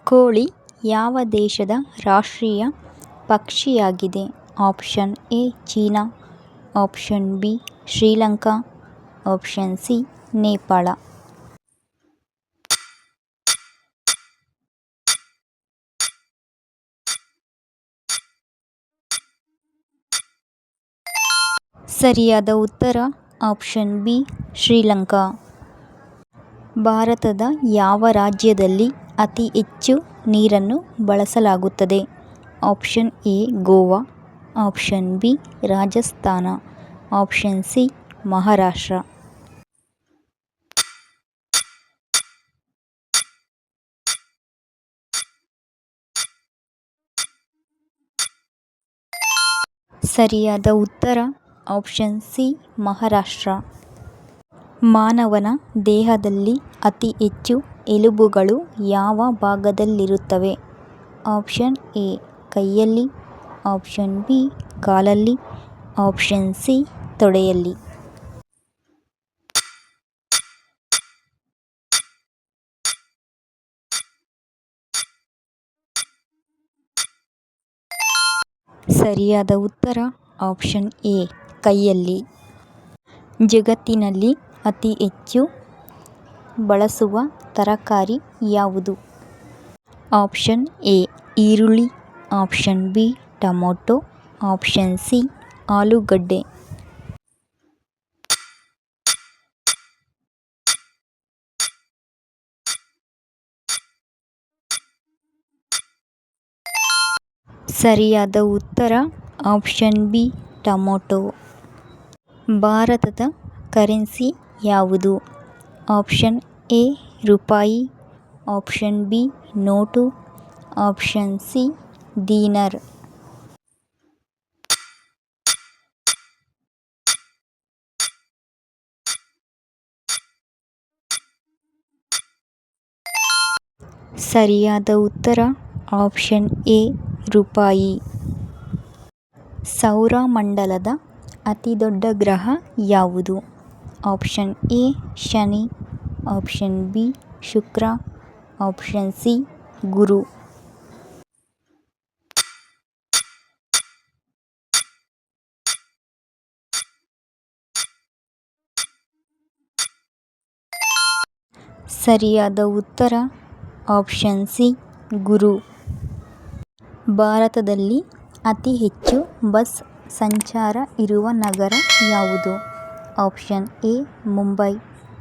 ಕೋಳಿ ಯಾವ ದೇಶದ ರಾಷ್ಟ್ರೀಯ ಪಕ್ಷಿಯಾಗಿದೆ? Option A China, option B Sri Lanka, option C Nepal. ಸರಿಯಾದ ಉತ್ತರ ಆಪ್ಷನ್ ಬಿ ಶ್ರೀಲಂಕಾ. ಭಾರತದ ಯಾವ ರಾಜ್ಯದಲ್ಲಿ ಅತಿ ಹೆಚ್ಚು ನೀರನ್ನು ಬಳಸಲಾಗುತ್ತದೆ? Option A Goa, option B Rajasthan, option C Maharashtra. ಸರಿಯಾದ ಉತ್ತರ ಆಪ್ಷನ್ ಸಿ ಮಹಾರಾಷ್ಟ್ರ. ಮಾನವನ ದೇಹದಲ್ಲಿ ಅತಿ ಹೆಚ್ಚು ಎಲುಬುಗಳು ಯಾವ ಭಾಗದಲ್ಲಿರುತ್ತವೆ? ಆಪ್ಷನ್ ಎ ಕೈಯಲ್ಲಿ, ಆಪ್ಷನ್ ಬಿ ಕಾಲಲ್ಲಿ, ಆಪ್ಷನ್ ಸಿ ತೊಡೆಯಲ್ಲಿ. ಸರಿಯಾದ ಉತ್ತರ ಆಪ್ಷನ್ ಎ ಕೈಯಲ್ಲಿ. ಜಗತ್ತಿನಲ್ಲಿ ಅತಿ ಹೆಚ್ಚು ಬಳಸುವ ತರಕಾರಿ ಯಾವುದು? ಆಪ್ಷನ್ ಎ ಈರುಳ್ಳಿ, option B tomato, option C ಆಲೂಗಡ್ಡೆ. ಸರಿಯಾದ ಉತ್ತರ ಆಪ್ಷನ್ ಬಿ ಟೊಮೊಟೊ. ಭಾರತದ ಕರೆನ್ಸಿ ಯಾವುದು? ಆಪ್ಷನ್ ಎ ರೂಪಾಯಿ, option B note, option C ದೀನರ್. ಸರಿಯಾದ ಉತ್ತರ ಆಪ್ಷನ್ ಎ ರೂಪಾಯಿ. ಸೌರಮಂಡಲದ ಅತಿದೊಡ್ಡ ಗ್ರಹ ಯಾವುದು? ಆಪ್ಷನ್ ಎ ಶನಿ, ಆಪ್ಷನ್ ಬಿ ಶುಕ್ರ, ಆಪ್ಷನ್ ಸಿ ಗುರು. ಸರಿಯಾದ ಉತ್ತರ ಆಪ್ಷನ್ ಸಿ ಗುರು. ಭಾರತದಲ್ಲಿ ಅತಿ ಹೆಚ್ಚು ಬಸ್ ಸಂಚಾರ ಇರುವ ನಗರ ಯಾವುದು? Option A Mumbai,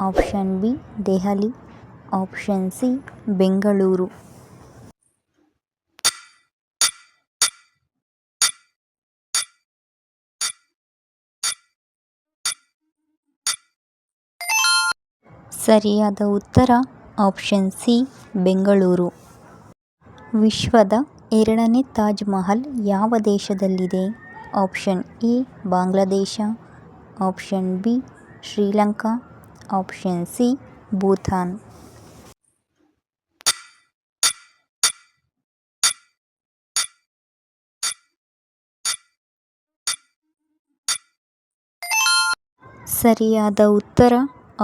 option B Delhi, option C Bengaluru. ಸರಿಯಾದ ಉತ್ತರ ಆಪ್ಷನ್ ಸಿ ಬೆಂಗಳೂರು. ವಿಶ್ವದ ಎರಡನೇ ತಾಜ್ ಮಹಲ್ ಯಾವ ದೇಶದಲ್ಲಿದೆ? Option A Bangladesh, option B Sri Lanka, option C Bhutan. ಸರಿಯಾದ ಉತ್ತರ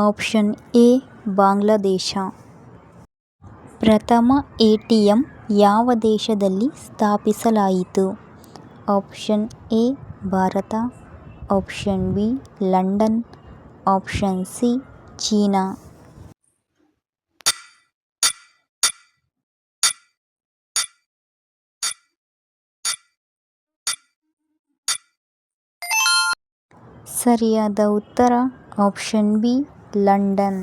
ಆಪ್ಷನ್ ಎ ಬಾಂಗ್ಲಾದೇಶ. ಪ್ರಥಮ ಎಟಿಎಂ ಯಾವ ದೇಶದಲ್ಲಿ ಸ್ಥಾಪಿಸಲಾಯಿತು? Option A Bharat, option B London, option C China. ಸರಿಯಾದ ಉತ್ತರ ಆಪ್ಷನ್ ಬಿ ಲಂಡನ್.